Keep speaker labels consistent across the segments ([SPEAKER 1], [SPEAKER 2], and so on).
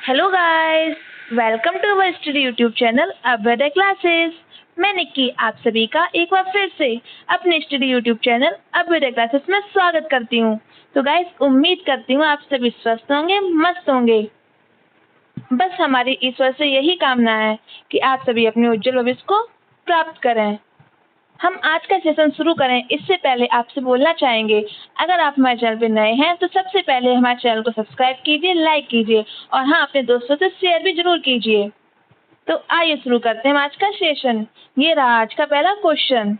[SPEAKER 1] Hello guys, welcome to our study YouTube channel Abhyudaya classes. मैं निक्की आप सभी का एक बार फिर से अपने study YouTube channel Abhyudaya classes में स्वागत करती हूँ। तो गाइस, उम्मीद करती हूँ आप सभी स्वस्थ होंगे, मस्त होंगे। बस हमारी ईश्वर से यही कामना है कि आप सभी अपने उज्जवल भविष्य को प्राप्त करें। हम आज का सेशन शुरू करें इससे पहले आपसे बोलना चाहेंगे, अगर आप हमारे चैनल पे नए हैं तो सबसे पहले हमारे चैनल को सब्सक्राइब कीजिए, लाइक कीजिए और हाँ, अपने दोस्तों से शेयर भी जरूर कीजिए। तो आइए शुरू करते हैं आज का सेशन। ये रहा आज का पहला क्वेश्चन।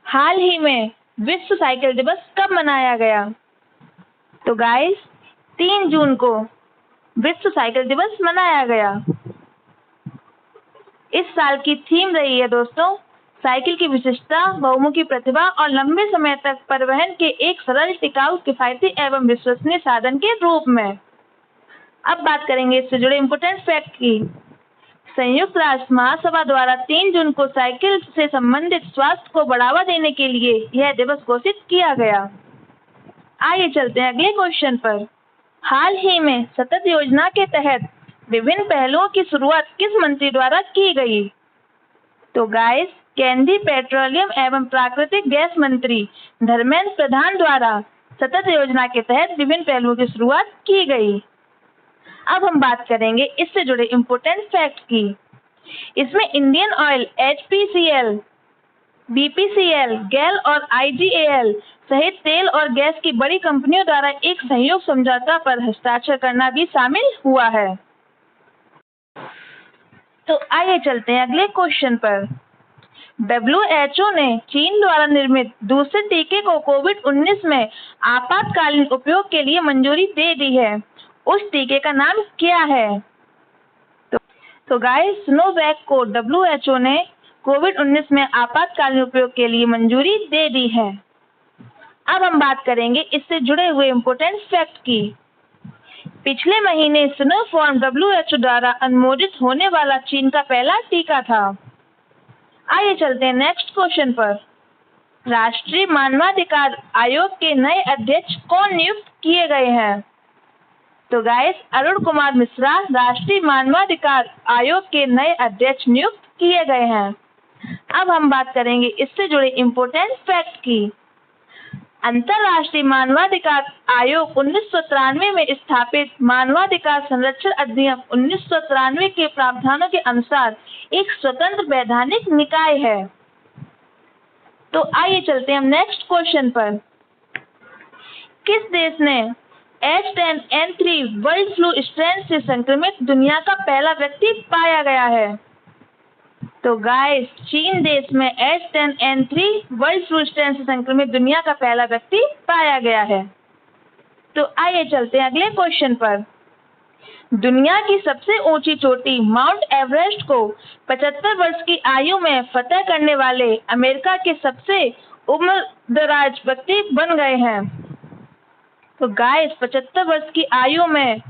[SPEAKER 1] हाल ही में विश्व साइकिल दिवस कब मनाया गया? तो गाइस, 3 जून को विश्व साइकिल दिवस मनाया गया। इस साल की थीम रही है दोस्तों, साइकिल की विशिष्टता, बहुमुखी प्रतिभा और लंबे समय तक परिवहन के एक सरल, टिकाऊ, किफायती एवं विश्वसनीय साधन के रूप में। अब बात करेंगे इससे जुड़े इम्पोर्टेंट फैक्ट की। संयुक्त राष्ट्र महासभा द्वारा 3 जून को साइकिल से संबंधित स्वास्थ्य को बढ़ावा देने के लिए यह दिवस घोषित किया गया। आइए चलते हैं अगले क्वेश्चन पर। हाल ही में सतत योजना के तहत विभिन्न पहलों की शुरुआत किस मंत्री द्वारा की गई? तो गाइस, केंद्रीय पेट्रोलियम एवं प्राकृतिक गैस मंत्री धर्मेंद्र प्रधान द्वारा सतत योजना के तहत विभिन्न पहलुओं की शुरुआत की गई। अब हम बात करेंगे इससे जुड़े इम्पोर्टेंट फैक्ट की। इसमें इंडियन ऑयल, HPCL, BPCL, गेल और IGAL सहित तेल और गैस की बड़ी कंपनियों द्वारा एक सहयोग समझौता पर हस्ताक्षर करना भी शामिल हुआ है। तो आइए चलते हैं अगले क्वेश्चन पर। WHO ने चीन द्वारा निर्मित दूसरे टीके को कोविड-19 में आपातकालीन उपयोग के लिए मंजूरी दे दी है। उस टीके का नाम क्या है? तो गाइस, सिनोवैक को WHO ने कोविड-19 में आपातकालीन उपयोग के लिए मंजूरी दे दी है। अब हम बात करेंगे इससे जुड़े हुए इम्पोर्टेंट फैक्ट की। पिछले महीने सिनोफार्म WHO द्वारा अनुमोदित होने वाला चीन का पहला टीका था। आइए चलते हैं नेक्स्ट क्वेश्चन पर। राष्ट्रीय मानवाधिकार आयोग के नए अध्यक्ष कौन नियुक्त किए गए हैं? तो गाइस, अरुण कुमार मिश्रा राष्ट्रीय मानवाधिकार आयोग के नए अध्यक्ष नियुक्त किए गए हैं। अब हम बात करेंगे इससे जुड़े इम्पोर्टेंट फैक्ट की। अंतर्राष्ट्रीय मानवाधिकार आयोग 1993 में स्थापित मानवाधिकार संरक्षण अधिनियम 1993 के प्रावधानों के अनुसार एक स्वतंत्र वैधानिक निकाय है। तो आइए चलते हैं हम नेक्स्ट क्वेश्चन पर। किस देश ने H10N3 बर्ड फ्लू स्ट्रेन से संक्रमित दुनिया का पहला व्यक्ति पाया गया है? तो गाइस, चीन देश में H10N3 बर्ड फ्लू स्ट्रेन से संक्रमित दुनिया का पहला व्यक्ति पाया गया है। तो आइए चलते हैं अगले क्वेश्चन पर। दुनिया की सबसे ऊंची चोटी माउंट एवरेस्ट को 75 वर्ष की आयु में फतह करने वाले अमेरिका के सबसे उम्रदराज व्यक्ति बन गए हैं। तो गाइस, 75 वर्ष की आयु में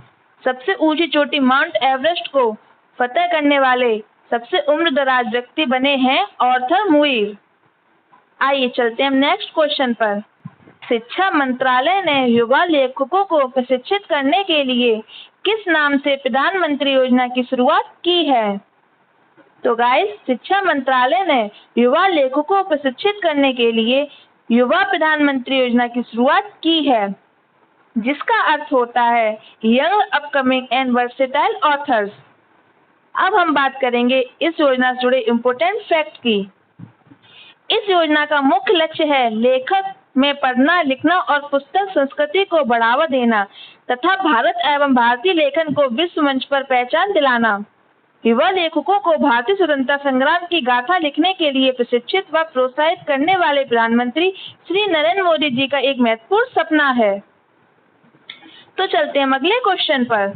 [SPEAKER 1] सबसे ऊंची चोटी माउंट एवरेस्ट को फतह करने वाले सबसे उम्रदराज व्यक्ति बने हैं आर्थर मुइर। आइए चलते हैं नेक्स्ट क्वेश्चन पर। शिक्षा मंत्रालय ने युवा लेखकों को प्रशिक्षित करने के लिए किस नाम से प्रधानमंत्री योजना की शुरुआत की है? तो गाइस, शिक्षा मंत्रालय ने युवा लेखकों को प्रशिक्षित करने के लिए युवा प्रधानमंत्री योजना की शुरुआत की है, जिसका अर्थ होता है young upcoming and versatile authors. अब हम बात करेंगे इस योजना से जुड़े इम्पोर्टेंट फैक्ट की। इस योजना का मुख्य लक्ष्य है लेखक में पढ़ना, लिखना और पुस्तक संस्कृति को बढ़ावा देना तथा भारत एवं भारतीय लेखन को विश्व मंच पर पहचान दिलाना। युवा लेखकों को भारतीय स्वतंत्रता संग्राम की गाथा लिखने के लिए प्रशिक्षित व प्रोत्साहित करने वाले प्रधानमंत्री श्री नरेंद्र मोदी जी का एक महत्वपूर्ण सपना है। तो चलते हैं अगले क्वेश्चन पर।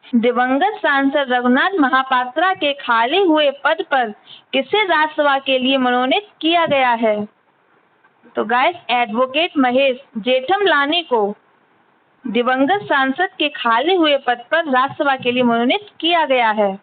[SPEAKER 1] दिवंगत सांसद रघुनाथ महापात्रा के खाली हुए पद पर किसे राज्यसभा के लिए मनोनीत किया गया है? तो गाइस, एडवोकेट महेश जेठमलानी को दिवंगत सांसद के खाली हुए पद पर राज्यसभा के लिए मनोनीत किया गया है।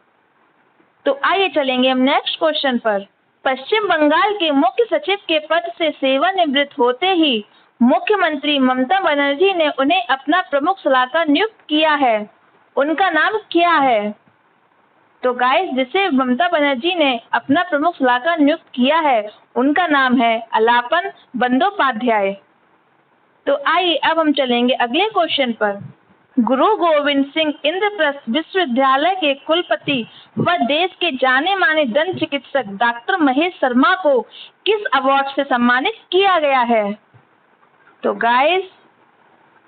[SPEAKER 1] तो आइए चलेंगे हम नेक्स्ट क्वेश्चन पर। पश्चिम बंगाल के मुख्य सचिव के पद से सेवानिवृत्त होते ही मुख्यमंत्री ममता बनर्जी ने उन्हें अपना प्रमुख सलाहकार नियुक्त किया है, उनका नाम क्या है? तो गाइस, जिसे ममता बनर्जी ने अपना प्रमुख सलाहकार नियुक्त किया है, उनका नाम है अलापन बंदोपाध्याय। तो आइए अब हम चलेंगे अगले क्वेश्चन पर। गुरु गोविंद सिंह इंद्रप्रस्थ विश्वविद्यालय के कुलपति व देश के जाने माने दंत चिकित्सक डॉक्टर महेश शर्मा को किस अवार्ड से सम्मानित किया गया है? तो गाइस,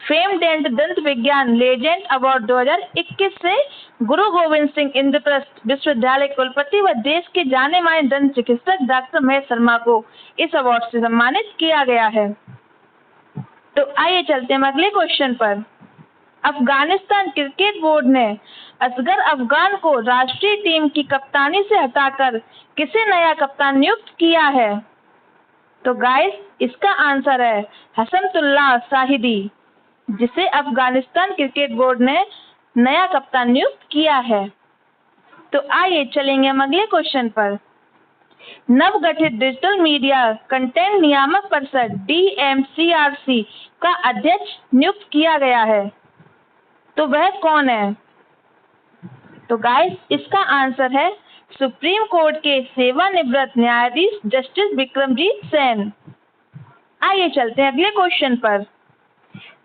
[SPEAKER 1] फेम डेंट दंत विज्ञान लेजेंड अवार्ड 2021 से गुरु गोविंद सिंह इंद्रप्रस्थ विश्वविद्यालय कुलपति व देश के जाने माने दंत चिकित्सक डॉक्टर महेश शर्मा को इस अवार्ड से सम्मानित किया गया है। तो आइए चलते हैं अगले क्वेश्चन पर। अफगानिस्तान क्रिकेट बोर्ड ने असगर अफगान को राष्ट्रीय टीम की कप्तानी से हटाकर किसे नया कप्तान नियुक्त किया है? तो गाइस, इसका आंसर है हसनतुल्लाह शाहिदी, जिसे अफगानिस्तान क्रिकेट बोर्ड ने नया कप्तान नियुक्त किया है। तो आइए चलेंगे हम अगले क्वेश्चन पर। नवगठित डिजिटल मीडिया कंटेंट नियामक परिषद DMCRC का अध्यक्ष नियुक्त किया गया है, तो वह कौन है? तो गाइस, इसका आंसर है सुप्रीम कोर्ट के सेवानिवृत्त न्यायाधीश जस्टिस विक्रमजीत सेन। आइए चलते हैं अगले क्वेश्चन पर।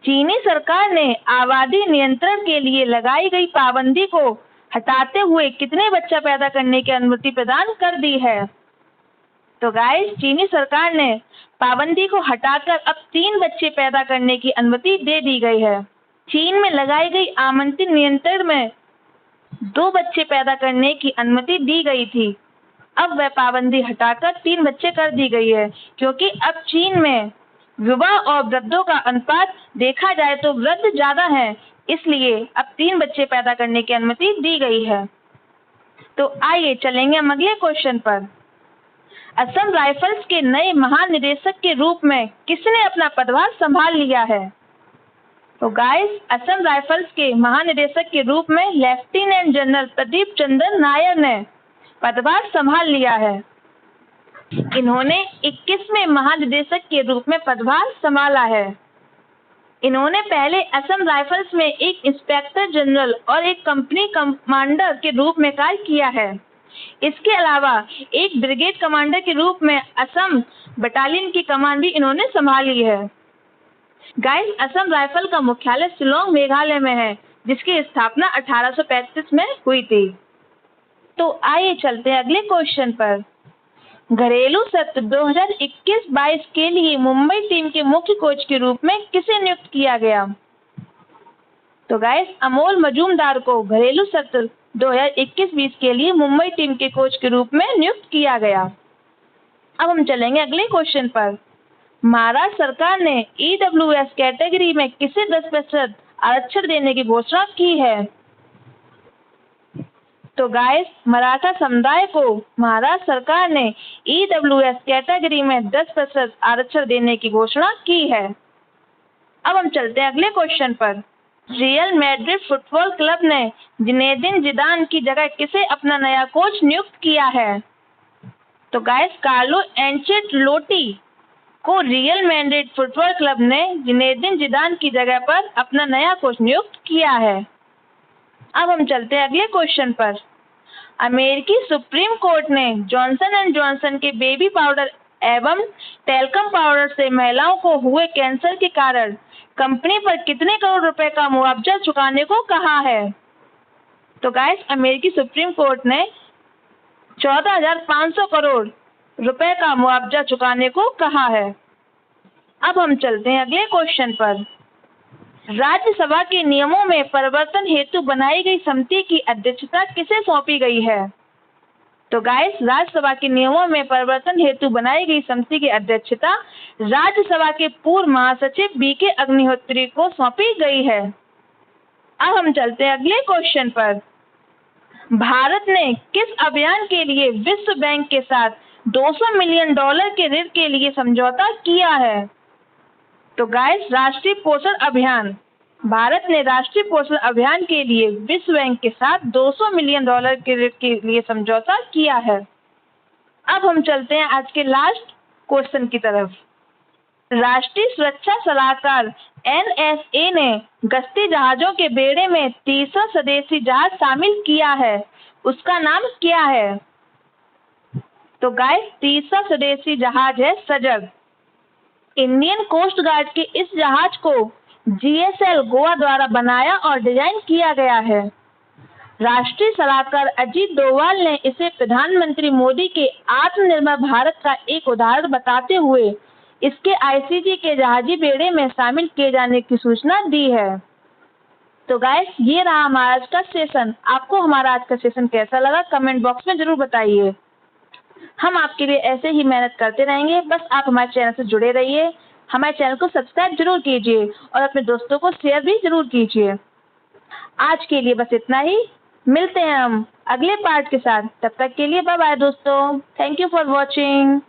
[SPEAKER 1] चीनी सरकार ने आबादी नियंत्रण के लिए लगाई गई पाबंदी को हटाते हुए कितने बच्चा पैदा करने की अनुमति प्रदान कर दी है? तो गाइस, चीनी सरकार ने पाबंदी को हटाकर अब 3 बच्चे पैदा करने की अनुमति दे दी गई है। चीन में लगाई गई आमंत्रित नियंत्रण में 2 बच्चे पैदा करने की अनुमति दी गई थी। अब वह पाबंदी हटाकर 3 बच्चे कर दी गई है, क्योंकि अब चीन में युवा और वृद्धों का अनुपात देखा जाए तो वृद्ध ज्यादा है, इसलिए अब 3 बच्चे पैदा करने की अनुमति दी गई है। तो आइए चलेंगे हम अगले क्वेश्चन पर। असम राइफल्स के नए महानिदेशक के रूप में किसने अपना पदभार संभाल लिया है? तो गाइस, असम राइफल्स के महानिदेशक के रूप में लेफ्टिनेंट जनरल प्रदीप चंद्रन नायर ने पदभार संभाल लिया है। इन्होंने 21वें महानिदेशक के रूप में पदभार संभाला है। इन्होंने पहले असम राइफल्स में एक इंस्पेक्टर जनरल और एक कंपनी कमांडर के रूप में कार्य किया है। इसके अलावा एक ब्रिगेड कमांडर के रूप में असम बटालियन की कमान भी इन्होंने संभाली है। गाइस, असम राइफल का मुख्यालय शिलोंग मेघालय में है, जिसकी स्थापना 1835 में हुई थी। तो आइए चलते हैं अगले क्वेश्चन पर। घरेलू सत्र 2021-22 के लिए मुंबई टीम के मुख्य कोच के रूप में किसे नियुक्त किया गया? तो गाइस, अमोल मजूमदार को घरेलू सत्र 2021-22 के लिए मुंबई टीम के कोच के रूप में नियुक्त किया गया। अब हम चलेंगे अगले क्वेश्चन पर। महाराष्ट्र सरकार ने EWS कैटेगरी में किसे 10% आरक्षण देने की घोषणा की है? तो गाइस, मराठा समुदाय को महाराष्ट्र सरकार ने EWS कैटेगरी में 10% आरक्षण देने की घोषणा की है। अब हम चलते हैं अगले क्वेश्चन पर। रियल मैड्रिड फुटबॉल क्लब ने जिनेदिन जिदान की जगह किसे अपना नया कोच नियुक्त किया है? तो गाइस, कार्लो एंचेलोटी को रियल मैड्रिड फुटबॉल क्लब ने जिनेदिन जिदान की जगह पर अपना नया कोच नियुक्त किया है। अब हम चलते हैं अगले क्वेश्चन पर। अमेरिकी सुप्रीम कोर्ट ने जॉनसन एंड जॉनसन के बेबी पाउडर एवं टेल्कम पाउडर से महिलाओं को हुए कैंसर के कारण कंपनी पर कितने करोड़ रुपए का मुआवजा चुकाने को कहा है? तो गाइस, अमेरिकी सुप्रीम कोर्ट ने 14,500 करोड़ रुपए का मुआवजा चुकाने को कहा है। अब हम चलते हैं अगले क्वेश्चन पर। राज्यसभा के नियमों में परिवर्तन हेतु बनाई गई समिति की अध्यक्षता किसे सौंपी गई है? तो गाइस, राज्यसभा के नियमों में परिवर्तन हेतु बनाई गई समिति की अध्यक्षता राज्यसभा के पूर्व महासचिव BK अग्निहोत्री को सौंपी गई है। अब हम चलते हैं अगले क्वेश्चन पर। भारत ने किस अभियान के लिए विश्व बैंक के साथ $200 मिलियन के ऋण के लिए समझौता किया है? तो गाइस, राष्ट्रीय पोषण अभियान। भारत ने राष्ट्रीय पोषण अभियान के लिए विश्व बैंक के साथ $200 मिलियन के ऋण के लिए समझौता किया है। अब हम चलते हैं आज के लास्ट क्वेश्चन की तरफ। राष्ट्रीय सुरक्षा सलाहकार NSA ने गश्ती जहाजों के बेड़े में तीसरा स्वदेशी जहाज शामिल किया है, उसका नाम क्या है? तो गाइस तीसरा स्वदेशी जहाज है सजग। इंडियन कोस्ट गार्ड के इस जहाज को GSL गोवा द्वारा बनाया और डिजाइन किया गया है। राष्ट्रीय सलाहकार अजीत डोभाल ने इसे प्रधानमंत्री मोदी के आत्मनिर्भर भारत का एक उदाहरण बताते हुए इसके ICG के जहाजी बेड़े में शामिल किए जाने की सूचना दी है। तो गाइस ये रहा हमारा आज का सेशन। आपको हमारा आज का सेशन कैसा लगा कमेंट बॉक्स में जरूर बताइए। हम आपके लिए ऐसे ही मेहनत करते रहेंगे, बस आप हमारे चैनल से जुड़े रहिए। हमारे चैनल को सब्सक्राइब जरूर कीजिए और अपने दोस्तों को शेयर भी जरूर कीजिए। आज के लिए बस इतना ही, मिलते हैं हम अगले पार्ट के साथ। तब तक के लिए बाय बाय दोस्तों। Thank you for watching.